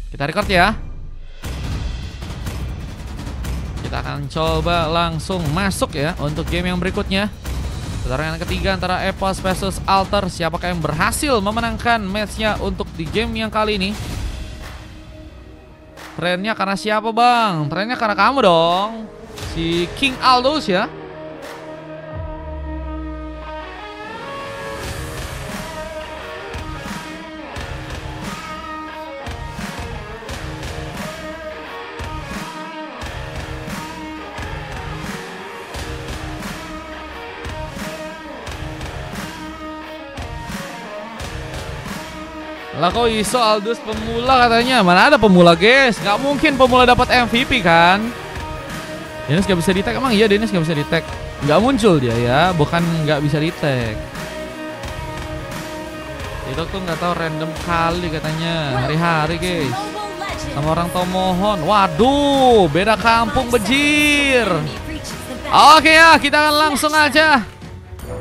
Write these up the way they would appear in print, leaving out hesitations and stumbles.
Kita record ya. Kita akan coba langsung masuk ya untuk game yang berikutnya. Pertarungan ketiga antara Epos versus Alter. Siapakah yang berhasil memenangkan matchnya untuk di game yang kali ini? Trennya karena siapa bang? Trennya karena kamu dong. Si King Aldous ya. Lah kok iso Aldous pemula katanya? Mana ada pemula guys? Gak mungkin pemula dapat MVP kan? Dennis gak bisa di-tag emang? Iya Dennis gak bisa di-tag. Gak muncul dia ya, bukan gak bisa di-tag. Itu tuh gak tahu random kali katanya. Hari-hari guys. Sama orang Tomohon. Waduh, beda kampung bejir. Oke ya, kita akan langsung aja.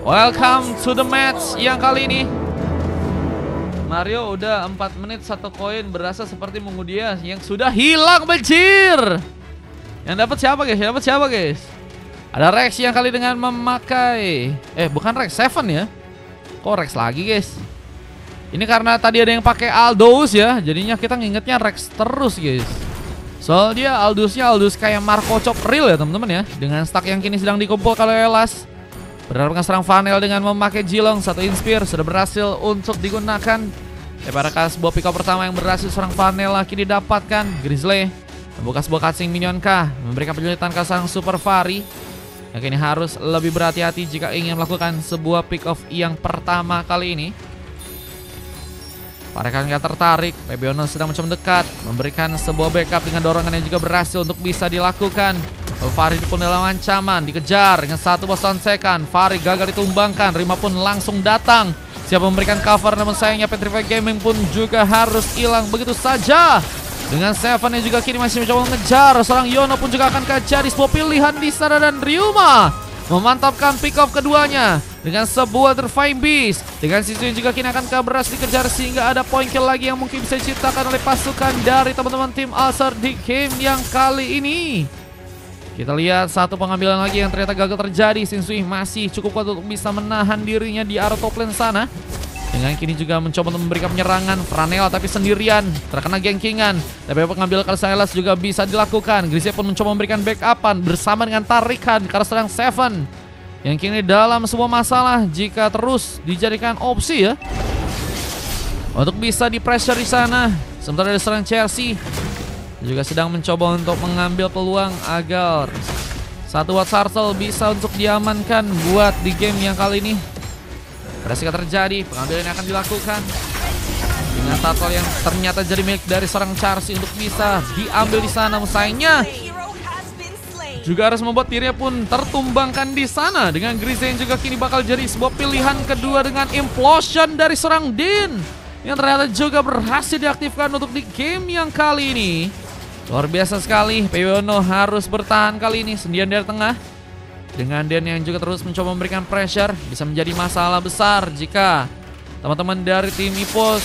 Welcome to the match yang kali ini. Mario udah 4 menit 1 koin, berasa seperti mengundi dia yang sudah hilang bejir. Yang dapat siapa guys? Yang dapat siapa guys? Ada Rex yang kali dengan memakai bukan Rex, Seven ya. Kok Rex lagi guys? Ini karena tadi ada yang pakai Aldous ya, jadinya kita ngingetnya Rex terus guys. Soalnya Aldous kayak Marco Chop real ya teman-teman ya. Dengan stack yang kini sedang dikumpulkan oleh Elas. Berharap serang Vanel dengan memakai Jilong. Satu Inspire sudah berhasil untuk digunakan. Daripada sebuah pick up pertama yang berhasil serang Vanel kini didapatkan. Grizzly membuka sebuah cutscene minion kah, memberikan penjulitan ke sang Super Fari. Yang kini harus lebih berhati-hati jika ingin melakukan sebuah pick off yang pertama kali ini. Parekan gak tertarik. Pebiono sedang mencoba mendekat, memberikan sebuah backup dengan dorongan yang juga berhasil untuk bisa dilakukan. Fari pun dalam ancaman, dikejar dengan satu bos sonsekan. Fari gagal ditumbangkan, Rima pun langsung datang. Siap memberikan cover, namun sayangnya Petrify Gaming pun juga harus hilang begitu saja. Dengan Seven yang juga kini masih mencoba mengejar. Seorang Yono pun juga akan jadi sebuah pilihan di sana, dan Ryuma memantapkan pick off keduanya dengan sebuah Divine Beast. Dengan sisi yang juga kini akan berhasil dikejar sehingga ada point kill lagi yang mungkin bisa diciptakan oleh pasukan dari teman-teman tim Alter di game yang kali ini. Kita lihat satu pengambilan lagi yang ternyata gagal terjadi. Shinsui masih cukup kuat untuk bisa menahan dirinya di arah top lane sana. Dengan kini juga mencoba untuk memberikan penyerangan. Franel tapi sendirian, terkena gengkingan. Tapi pengambilan Kalsailas juga bisa dilakukan. Grizzly pun mencoba memberikan backupan bersama dengan tarikan karena sedang Seven yang kini dalam sebuah masalah jika terus dijadikan opsi ya untuk bisa di pressure di sana. Sementara ada serang Chelsea juga sedang mencoba untuk mengambil peluang agar satu Watt Sartel bisa untuk diamankan buat di game yang kali ini. Berhasil terjadi, pengambilan yang akan dilakukan dengan turtle yang ternyata jadi milik dari seorang Chelsea untuk bisa diambil di sana. Sayangnya juga harus membuat dirinya pun tertumbangkan di sana. Dengan Grizzly yang juga kini bakal jadi sebuah pilihan kedua dengan Implosion dari seorang Din yang ternyata juga berhasil diaktifkan untuk di game yang kali ini. Luar biasa sekali, Pebiono harus bertahan kali ini sendirian dari tengah. Dengan Den yang juga terus mencoba memberikan pressure, bisa menjadi masalah besar jika teman-teman dari tim Epos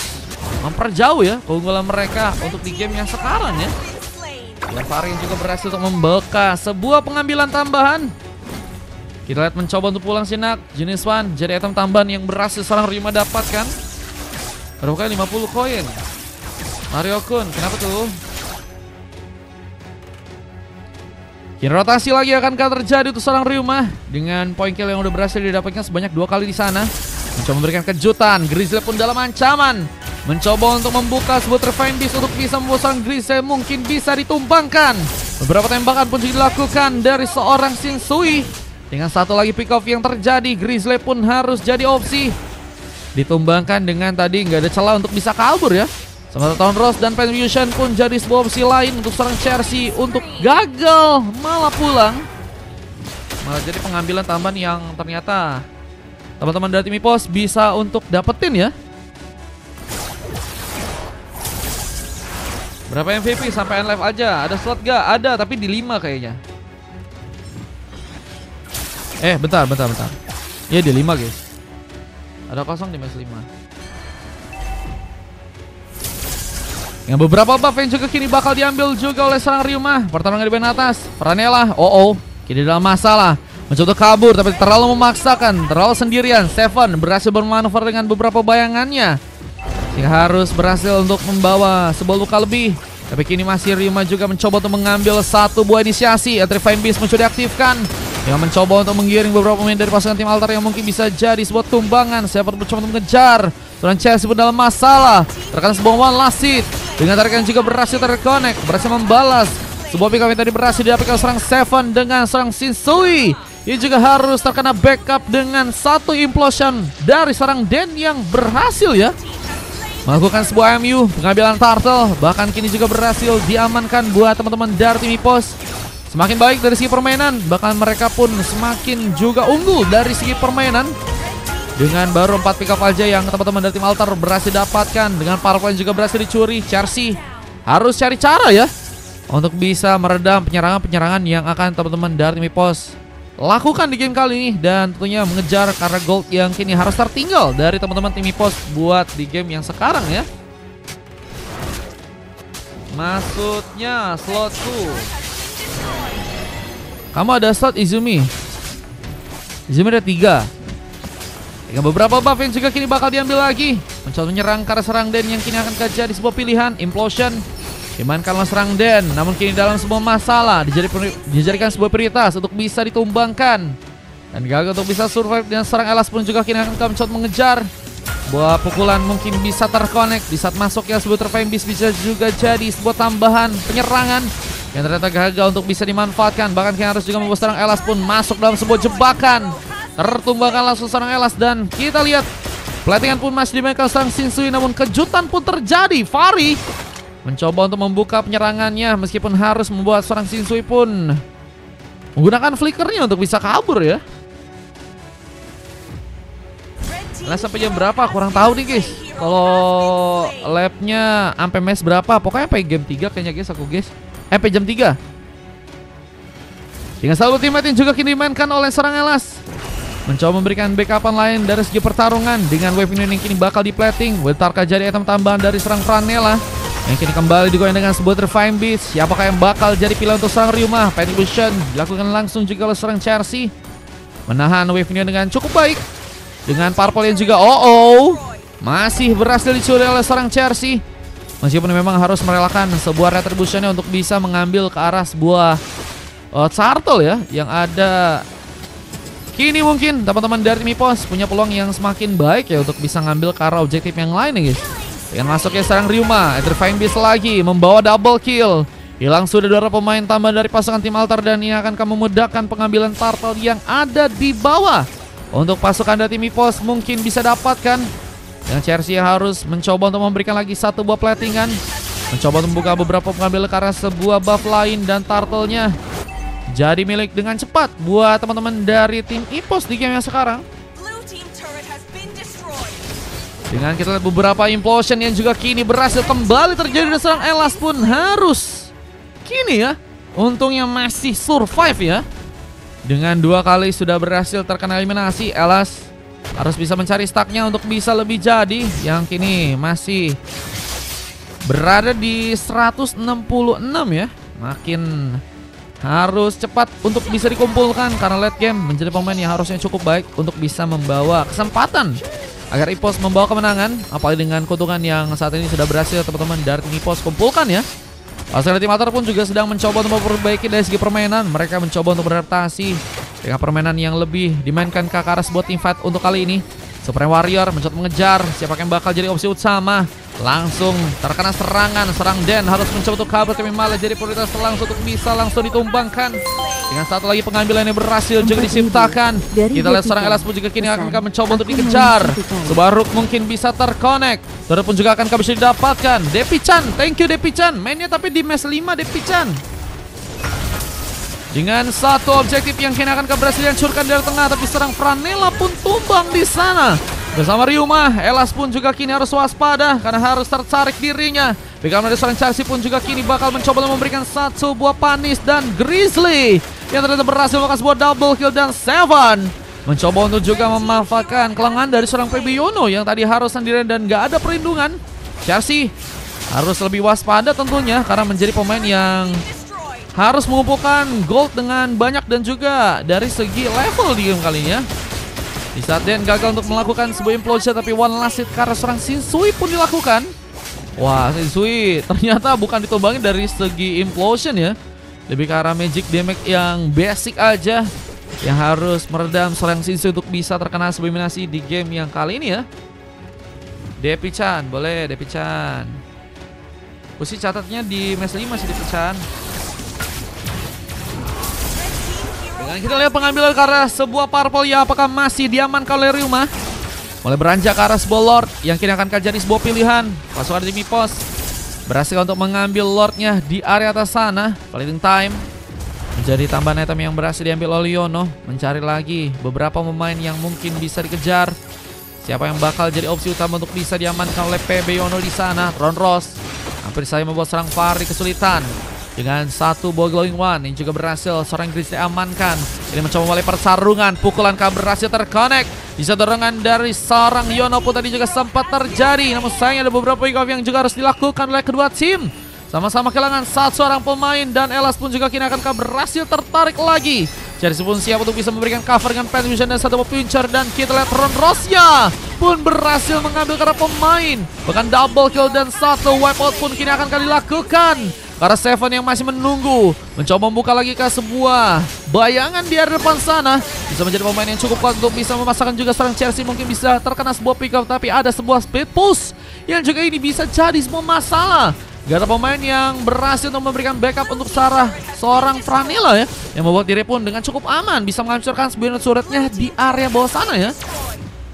memperjauh ya keunggulan mereka untuk di game yang sekarang ya. Dan Fari juga berhasil untuk membuka sebuah pengambilan tambahan. Kita lihat mencoba untuk pulang sinak, jenis One jadi item tambahan yang berhasil seorang Rima dapatkan. Berapa kali 50 koin. Mario Kun, kenapa tuh? Kini rotasi lagi akan terjadi untuk seorang Ryuma dengan point kill yang udah berhasil didapatkan sebanyak 2 kali di sana. Mencoba memberikan kejutan, Grizzly pun dalam ancaman. Mencoba untuk membuka sebuah Divine Beast untuk bisa membuat seorang Grizzly mungkin bisa ditumbangkan. Beberapa tembakan pun juga dilakukan dari seorang Shinsui. Dengan satu lagi pick off yang terjadi, Grizzly pun harus jadi opsi. Ditumbangkan dengan tadi nggak ada celah untuk bisa kabur ya. Sementara Town Rose dan Penfusion pun jadi sebuah opsi lain untuk seorang Chelsea untuk gagal malah pulang. Malah jadi pengambilan tambahan yang ternyata teman-teman dari tim Epos bisa untuk dapetin ya. Berapa MVP sampai live aja? Ada slot gak? Ada, tapi di 5 kayaknya. Bentar. Iya di 5 guys. Ada kosong di match 5. Yang beberapa buff yang juga kini bakal diambil juga oleh seorang Ryuma. Pertarungan di bagian atas, Franella, kini dalam masalah. Mencoba kabur tapi terlalu memaksakan, terlalu sendirian. Seven berhasil bermanuver dengan beberapa bayangannya, sehingga harus berhasil untuk membawa sebuah luka lebih. Tapi kini masih Ryuma juga mencoba untuk mengambil satu buah inisiasi. Electrifying Beast mencoba diaktifkan, yang mencoba untuk menggiring beberapa pemain dari pasukan tim Altar yang mungkin bisa jadi sebuah tumbangan. Seven mencoba untuk mengejar. Turan Chelsea pun dalam masalah, terkena sebuah one last hit. Dengan tarikan juga berhasil terconnect, berhasil membalas sebuah pick up yang tadi berhasil diaplikasi serang Seven dengan serang Shinsui. Ia juga harus terkena backup dengan satu implosion dari serang Den yang berhasil ya melakukan sebuah MU pengambilan turtle. Bahkan kini juga berhasil diamankan buat teman-teman dari tim EPOS. Semakin baik dari segi permainan, bahkan mereka pun semakin juga unggul dari segi permainan. Dengan baru 4 pick up aja yang teman-teman dari tim Altar berhasil dapatkan. Dengan power point juga berhasil dicuri. Chelsea harus cari cara ya untuk bisa meredam penyerangan-penyerangan yang akan teman-teman dari tim EPOS lakukan di game kali ini. Dan tentunya mengejar karena gold yang kini harus tertinggal dari teman-teman tim EPOS buat di game yang sekarang ya. Maksudnya slotku, kamu ada slot Izumi. Izumi ada 3. Dengan beberapa buff yang juga kini bakal diambil lagi. Mencoba menyerang karena serang Den yang kini akan jadi sebuah pilihan. Implosion dimainkanlah serang Den, namun kini dalam sebuah masalah. Dijadikan sebuah prioritas untuk bisa ditumbangkan dan gagal untuk bisa survive. Dan serang Elas pun juga kini akan mencoba mengejar. Sebuah pukulan mungkin bisa terconnect. Di saat masuk ya sebuah Electrifying Beast bisa juga jadi sebuah tambahan penyerangan yang ternyata gagal untuk bisa dimanfaatkan. Bahkan kini harus juga membuat serang Elas pun masuk dalam sebuah jebakan. Tertumbangkan langsung serang Elas. Dan kita lihat platingan pun masih dimainkan serang Shinsui, namun kejutan pun terjadi. Fari mencoba untuk membuka penyerangannya meskipun harus membuat serang Shinsui pun menggunakan flickernya untuk bisa kabur ya. Nah, sampai jam berapa kurang tahu nih guys. Kalau labnya sampai match berapa, pokoknya sampai game 3 kayaknya guys aku guys. Sampai jam 3. Dengan satu teammate yang juga kini dimainkan oleh serang Elas. Mencoba memberikan backupan lain dari segi pertarungan. Dengan wave ini yang kini bakal diplating. Wetarka jadi item tambahan dari serang Franella, yang kini kembali digoyang dengan sebuah Electrifying Beast. Siapakah yang bakal jadi pilihan untuk serang Ryuma? Penetration dilakukan langsung juga oleh serang Chelsea, menahan wave ini dengan cukup baik. Dengan purple yang juga masih berhasil dicuri oleh serang Chelsea. Meskipun memang harus merelakan sebuah retributionnya untuk bisa mengambil ke arah sebuah turtle ya yang ada. Kini mungkin teman-teman dari tim EPOS punya peluang yang semakin baik ya untuk bisa ngambil ke arah objektif yang lain ya guys. Dengan masuknya serang Ryuma, Electrifying Beast lagi membawa double kill. Hilang sudah 2 pemain tambah dari pasukan tim Altar, dan ini akan memudahkan pengambilan turtle yang ada di bawah. Untuk pasukan dari tim EPOS mungkin bisa dapatkan. Yang Chelsea harus mencoba untuk memberikan lagi satu buah platingan. Mencoba untuk membuka beberapa pengambil ke arah sebuah buff lain, dan turtle-nya jadi milik dengan cepat buat teman-teman dari tim EPOS di game yang sekarang. Dengan kita lihat beberapa implosion yang juga kini berhasil kembali terjadi, dan serang Elas pun harus kini ya untungnya masih survive ya. Dengan 2 kali sudah berhasil terkena eliminasi, Elas harus bisa mencari stacknya untuk bisa lebih jadi. Yang kini masih berada di 166 ya. Makin harus cepat untuk bisa dikumpulkan, karena late game menjadi pemain yang harusnya cukup baik untuk bisa membawa kesempatan agar EPOS membawa kemenangan. Apalagi dengan keuntungan yang saat ini sudah berhasil teman-teman dari tim EPOS kumpulkan ya. Pasukan tim Altar pun juga sedang mencoba untuk memperbaiki dari segi permainan. Mereka mencoba untuk beradaptasi dengan permainan yang lebih dimainkan ke arah sebuah team fight untuk kali ini. Supreme Warrior mencoba mengejar siapa yang bakal jadi opsi utama. Langsung terkena serangan, serang Den harus mencoba untuk kabur, tapi malah jadi prioritas langsung untuk bisa langsung ditumbangkan. Dengan satu lagi pengambilan yang berhasil juga diciptakan. Kita lihat serang Elas pun juga kini akan mencoba untuk dikejar. Sebaruk mungkin bisa terconnect. Terus pun juga akan bisa didapatkan. Depi-chan, thank you Depi-chan. Mainnya tapi di match 5 Depi-chan. Dengan satu objektif yang kini akan berhasil dihancurkan dari tengah, tapi serang Franella pun tumbang di sana. Bersama Ryuma, Elas pun juga kini harus waspada karena harus tertarik dirinya. Bagaimana dari serang Chelsea pun juga kini bakal mencoba memberikan satu buah panis, dan Grizzly yang ternyata berhasil melakukan sebuah double kill, dan Seven mencoba untuk juga memanfaatkan kelengahan dari serang PB Yono yang tadi harus sendirian dan gak ada perlindungan. Chelsea harus lebih waspada tentunya karena menjadi pemain yang harus mengumpulkan gold dengan banyak dan juga dari segi level di game kali ini ya. Di saat Den gagal untuk melakukan sebuah implosion, tapi one last hit karena seorang Shinsui pun dilakukan. Wah, Shinsui ternyata bukan ditumbangin dari segi implosion ya, lebih ke arah magic damage yang basic aja yang harus meredam seorang Shinsui untuk bisa terkena sebuah eliminasi di game yang kali ini ya. Depi-chan, boleh Depi-chan. Kusi catatnya di match 5 masih Depi-chan. Dengan kita lihat pengambilan ke arah sebuah purple ya, apakah masih diamankan oleh Ryuma? Mulai beranjak ke arah sebuah Lord yang kini akan jadi sebuah pilihan. Pasukan dari Mipos berhasil untuk mengambil Lordnya di area atas sana. Fighting time menjadi tambahan item yang berhasil diambil oleh Yono. Mencari lagi beberapa pemain yang mungkin bisa dikejar. Siapa yang bakal jadi opsi utama untuk bisa diamankan oleh PB Yono di sana? Ron Ross hampir saja membuat serang Fahri kesulitan. Dengan satu ball glowing one yang juga berhasil seorang Inggris diamankan. Ini mencoba mulai pertarungan. Pukulan K berhasil terconnect. Bisa dorongan dari seorang Yono pun tadi juga sempat terjadi. Namun sayangnya ada beberapa pick off yang juga harus dilakukan oleh kedua tim. Sama-sama kehilangan satu orang pemain. Dan Elas pun juga kini akan berhasil tertarik lagi. Chersi pun siap untuk bisa memberikan cover dengan Pet Vision dan satu pincer. Dan kita lihat Ron Rossnya pun berhasil mengambil karena pemain. Bahkan double kill dan satu wipeout pun kini akan dilakukan. Karena Seven yang masih menunggu, mencoba membuka lagi ke sebuah bayangan di area depan sana. Bisa menjadi pemain yang cukup kuat untuk bisa memasakkan juga serang Chelsea. Mungkin bisa terkena sebuah pick up, tapi ada sebuah speed push yang juga ini bisa jadi sebuah masalah. Gak ada pemain yang berhasil untuk memberikan backup untuk seorang Franilla ya, yang membuat diri pun dengan cukup aman bisa menghancurkan sebuah suratnya di area bawah sana ya.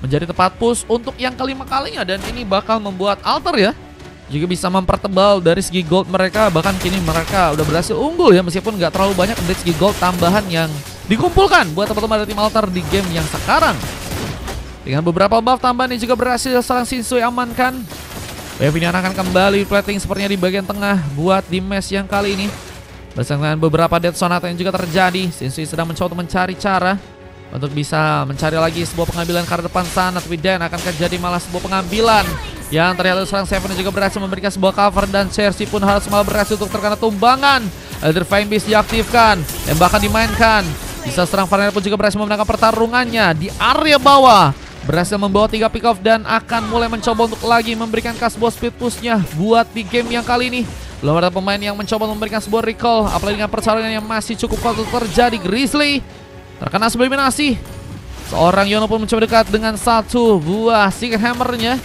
Menjadi tepat push untuk yang kelima kalinya, dan ini bakal membuat Alter ya juga bisa mempertebal dari segi gold mereka. Bahkan kini mereka udah berhasil unggul ya, meskipun nggak terlalu banyak dari segi gold tambahan yang dikumpulkan buat teman-teman dari tim Alter di game yang sekarang. Dengan beberapa buff tambahan yang juga berhasil seorang Shinsui amankan. Wave ini akan kembali plating sepertinya di bagian tengah buat di match yang kali ini. Bersama dengan beberapa dead sonata yang juga terjadi, Shinsui sedang mencoba untuk mencari cara untuk bisa mencari lagi sebuah pengambilan ke arah depan sana. Tapi Dan akan terjadi malah sebuah pengambilan yang terlihat seorang Seven juga berhasil memberikan sebuah cover. Dan Chersi pun harus malah berhasil untuk terkena tumbangan. Elder Fine Beast diaktifkan dan bahkan dimainkan. Bisa serang Farnell pun juga berhasil memenangkan pertarungannya di area bawah. Berhasil membawa 3 pick off dan akan mulai mencoba untuk lagi memberikan sebuah speed pushnya buat di game yang kali ini. Belum ada pemain yang mencoba memberikan sebuah recall, apalagi dengan pertarungan yang masih cukup kuat untuk terjadi. Grizzly terkena sebuah eliminasi. Seorang Yono pun mencoba dekat dengan satu buah Secret Hammer-nya.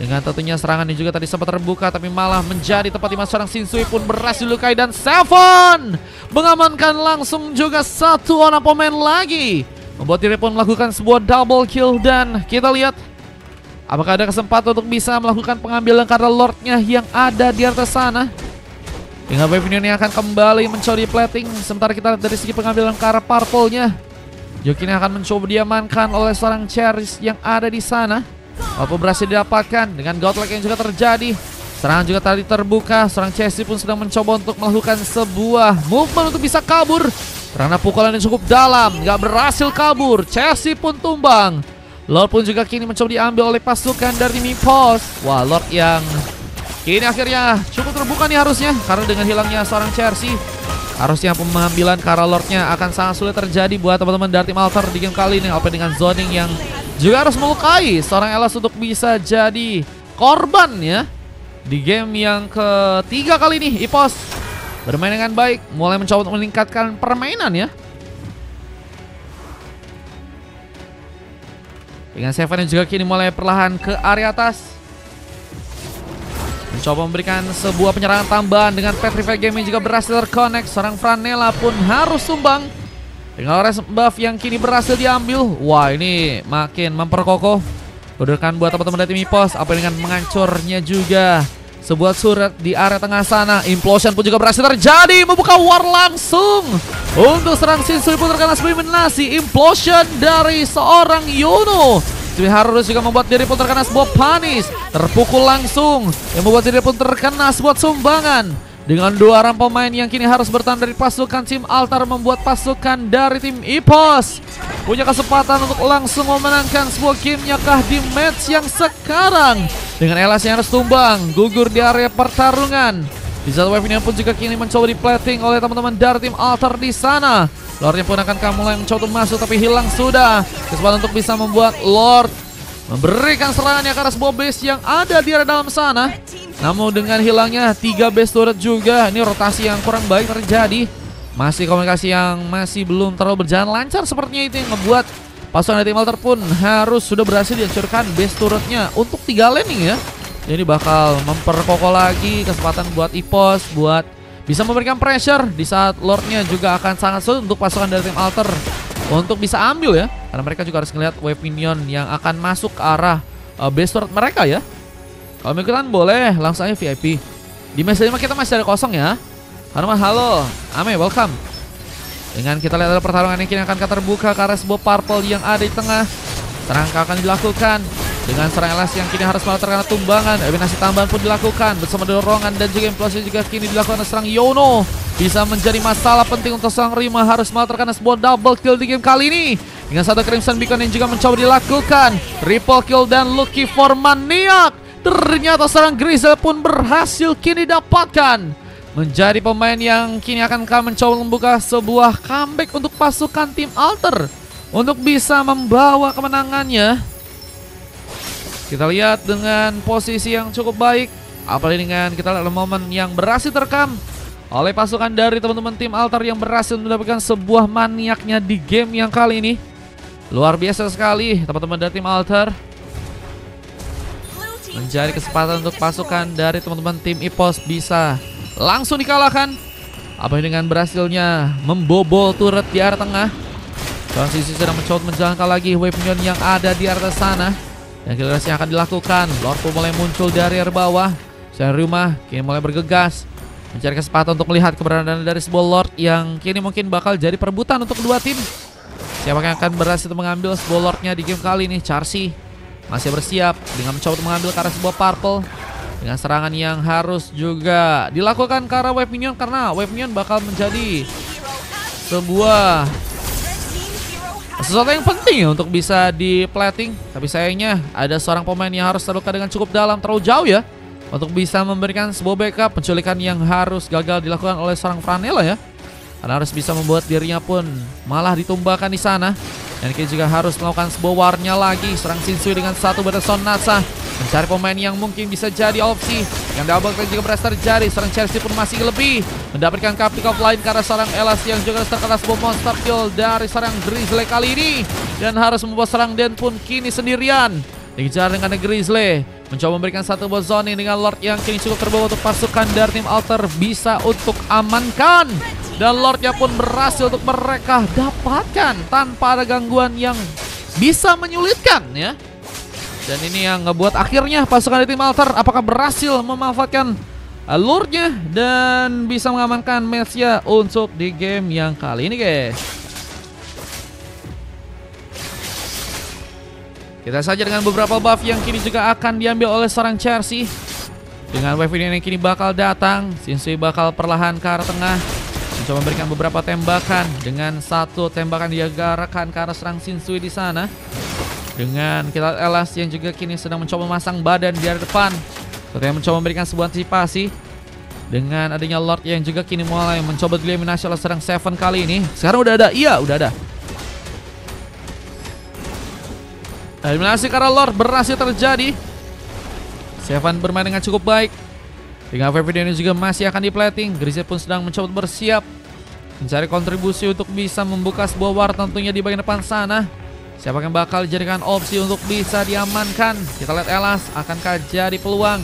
Dengan tentunya serangan yang juga tadi sempat terbuka, tapi malah menjadi tempat di mana seorang Shinsui pun berhasil dilukai. Dan Seven mengamankan langsung juga satu orang pemain lagi, membuat diri pun melakukan sebuah double kill. Dan kita lihat apakah ada kesempatan untuk bisa melakukan pengambilan karena Lordnya yang ada di atas sana. Dengan Wave ini akan kembali mencoba di plating. Sementara kita lihat dari segi pengambilan ke arah purple-nya, Joki ini akan mencoba diamankan oleh seorang Cherish yang ada di sana. Walaupun berhasil didapatkan dengan godlike yang juga terjadi. Serangan juga tadi terbuka. Seorang Chelsea pun sedang mencoba untuk melakukan sebuah movement untuk bisa kabur, karena pukulan yang cukup dalam gak berhasil kabur. Chelsea pun tumbang. Lord pun juga kini mencoba diambil oleh pasukan dari Mipos. Wah, Lord yang kini akhirnya cukup terbuka nih harusnya, karena dengan hilangnya seorang Chelsea, harusnya pengambilan karena Lordnya akan sangat sulit terjadi buat teman-teman dari tim Alter di game kali ini. Apa dengan zoning yang juga harus melukai seorang Elas untuk bisa jadi korban ya di game yang ketiga kali ini. Ipos bermain dengan baik, mulai mencoba untuk meningkatkan permainan ya. Dengan Seven yang juga kini mulai perlahan ke area atas, mencoba memberikan sebuah penyerangan tambahan. Dengan Petrify Gaming juga berhasil terconnect. Seorang Franella pun harus sumbang dengan orange buff yang kini berhasil diambil. Wah, ini makin memperkokoh kedudukan buat teman-teman dari tim Mipos. Apa dengan menghancurnya juga sebuah surat di area tengah sana. Implosion pun juga berhasil terjadi, membuka war langsung untuk serang Shinsui pun terkena sebuah eliminasi. Implosion dari seorang Yono tapi harus juga membuat diri pun terkena sebuah punish. Terpukul langsung yang membuat diri pun terkena sebuah sumbangan. Dengan 2 orang pemain yang kini harus bertahan dari pasukan tim Altar, membuat pasukan dari tim EPOS punya kesempatan untuk langsung memenangkan sebuah gamenya kah di match yang sekarang. Dengan Elas yang harus tumbang, gugur di area pertarungan. Di satu wave ini pun juga kini mencoba di-plating oleh teman-teman dari tim Altar di sana. Lordnya pun akan mulai mencoba masuk tapi hilang sudah. Kesempatan untuk bisa membuat Lord memberikan serangannya ke arah sebuah base yang ada di area dalam sana. Namun dengan hilangnya 3 base turret juga, ini rotasi yang kurang baik terjadi. Masih komunikasi yang masih belum terlalu berjalan lancar sepertinya, itu yang membuat pasukan dari tim Altar pun harus sudah berhasil dihancurkan base turretnya untuk 3 landing ya. Jadi bakal memperkokoh lagi kesempatan buat EPOS buat bisa memberikan pressure di saat Lordnya juga akan sangat sulit untuk pasukan dari tim Altar untuk bisa ambil ya. Karena mereka juga harus melihat wave minion yang akan masuk ke arah base turret mereka ya. Kalau mau ikutan boleh, langsung aja VIP. Di match 5 kita masih ada kosong ya. Hanuman, halo. Ame, welcome. Dengan kita lihat ada pertarungan yang kini akan terbuka ke arah sebuah purple yang ada di tengah. Serangan akan dilakukan dengan serang Elas yang kini harus malah terkena tumbangan. Eliminasi tambahan pun dilakukan bersama dorongan dan juga implosi juga kini dilakukan serang Yono. Bisa menjadi masalah penting untuk serang Rima, harus malah terkena sebuah double kill di game kali ini. Dengan satu Crimson Beacon yang juga mencoba dilakukan. Ripple kill dan Lucky for Maniac. Ternyata serang Grizzle pun berhasil kini dapatkan. Menjadi pemain yang kini akan mencoba membuka sebuah comeback untuk pasukan tim Altar untuk bisa membawa kemenangannya. Kita lihat dengan posisi yang cukup baik, apalagi dengan kita lihat momen yang berhasil terekam oleh pasukan dari teman-teman tim Altar yang berhasil mendapatkan sebuah maniaknya di game yang kali ini. Luar biasa sekali teman-teman dari tim Altar. Menjadi kesempatan untuk pasukan dari teman-teman tim EPOS bisa langsung dikalahkan. Apalagi dengan berhasilnya membobol turret di area tengah. Transisi sedang mencoba menjalankan lagi wave minion yang ada di area sana. Dan killers yang akan dilakukan. Lord pun mulai muncul dari area bawah. Serang rumah kini mulai bergegas mencari kesempatan untuk melihat keberadaan dari sebuah Lord yang kini mungkin bakal jadi perebutan untuk kedua tim. Siapa yang akan berhasil mengambil sebuah Lordnya di game kali ini? Charcy masih bersiap dengan mencoba untuk mengambil ke arah sebuah purple. Dengan serangan yang harus juga dilakukan ke arah wave minion, karena wave minion bakal menjadi sebuah sesuatu yang penting ya untuk bisa di plating. Tapi sayangnya ada seorang pemain yang harus terluka dengan cukup dalam, terlalu jauh ya, untuk bisa memberikan sebuah backup. Penculikan yang harus gagal dilakukan oleh seorang Franella ya, karena harus bisa membuat dirinya pun malah ditumbangkan di sana. Dan kita juga harus melakukan sebuah warnya lagi. Serang Shinsui dengan satu Son Natsa mencari pemain yang mungkin bisa jadi opsi. Dengan double kill juga berhasil terjadi. Serang Chelsea pun masih lebih mendapatkan pick off lain karena serang Elas yang juga terkena sebuah monster kill dari serang Grizzly kali ini. Dan harus membuat serang Den pun kini sendirian. Dikejar dengan Grizzly, mencoba memberikan satu buah zoning dengan Lord yang kini cukup terbawa untuk pasukan dari tim Altar bisa untuk amankan. Dan Lordnya pun berhasil untuk mereka dapatkan tanpa ada gangguan yang bisa menyulitkan ya. Dan ini yang ngebuat akhirnya pasukan dari tim Altar apakah berhasil memanfaatkan Lordnya dan bisa mengamankan matchnya untuk di game yang kali ini guys. Kita saja dengan beberapa buff yang kini juga akan diambil oleh seorang Chelsea. Dengan wave ini yang kini bakal datang, Shinsui bakal perlahan ke arah tengah, mencoba memberikan beberapa tembakan. Dengan satu tembakan diarahkan ke arah serang Shinsui di sana. Dengan kita Elas yang juga kini sedang mencoba memasang badan di area depan, yang mencoba memberikan sebuah antisipasi. Dengan adanya Lord yang juga kini mulai mencoba eliminasi oleh serang Seven kali ini. Sekarang udah ada, iya udah ada. Eliminasi karena Lord berhasil terjadi. Seven bermain dengan cukup baik. Dengan wave ini juga masih akan di-plating. Grizzly pun sedang mencoba bersiap mencari kontribusi untuk bisa membuka sebuah war tentunya di bagian depan sana. Siapa yang bakal dijadikan opsi untuk bisa diamankan? Kita lihat Elas akankah jadi peluang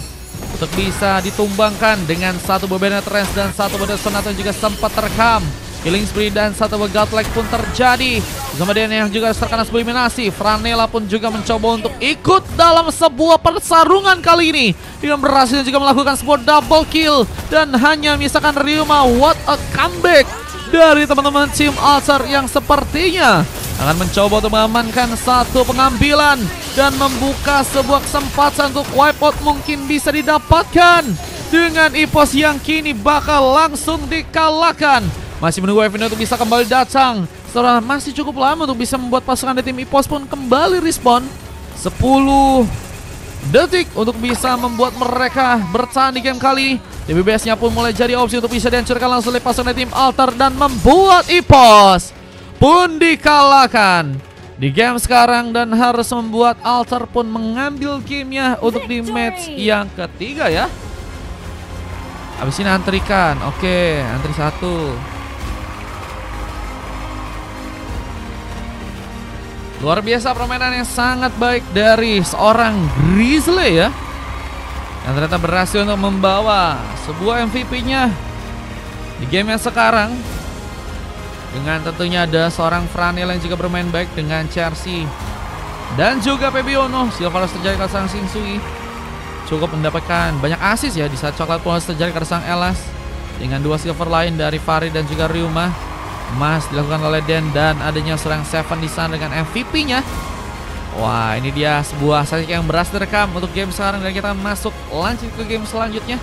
untuk bisa ditumbangkan dengan satu beban trance dan satu beban sonata juga sempat terekam. Killing spree dan satu godlike pun terjadi. Kemudian yang juga terkena sebuah eliminasi. Franella pun juga mencoba untuk ikut dalam sebuah pertarungan kali ini dengan berhasil juga melakukan sebuah double kill dan hanya misalkan Ryuma. What a comeback dari teman-teman tim Altar yang sepertinya akan mencoba untuk mengamankan satu pengambilan dan membuka sebuah kesempatan untuk wipeout mungkin bisa didapatkan. dengan EPOS yang kini bakal langsung dikalahkan. Masih menunggu Evino untuk bisa kembali datang. Setelah masih cukup lama untuk bisa membuat pasukan dari tim EPOS pun kembali respon. 10 detik untuk bisa membuat mereka bertahan di game kali. DBBS-nya pun mulai jadi opsi untuk bisa dihancurkan langsung oleh pasukan dari tim Alter dan membuat EPOS pun dikalahkan di game sekarang, dan harus membuat Alter pun mengambil gamenya untuk di match yang ketiga ya. Habis ini antrikan, oke, antri 1. Luar biasa permainan yang sangat baik dari seorang Grizzly ya, yang ternyata berhasil untuk membawa sebuah MVP-nya di game yang sekarang. Dengan tentunya ada seorang Franil yang juga bermain baik dengan Chelsea, dan juga Pebiono. Silvaros terjadi ke sang Singsui cukup mendapatkan banyak assist ya di saat Coklat Pulse terjadi ke sang Elas, dengan 2 silver lain dari Farid dan juga Ryuma. Emas dilakukan oleh Den, dan adanya serang Seven di sana dengan MVP-nya. Wah, ini dia sebuah statistik yang berhasil direkam untuk game sekarang, dan kita masuk lanjut ke game selanjutnya.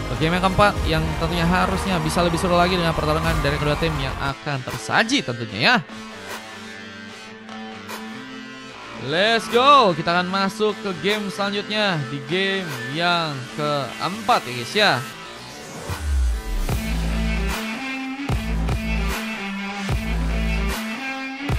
Ke game yang keempat yang tentunya harusnya bisa lebih seru lagi dengan pertarungan dari kedua tim yang akan tersaji tentunya ya. Let's go, kita akan masuk ke game selanjutnya di game yang keempat ya guys ya.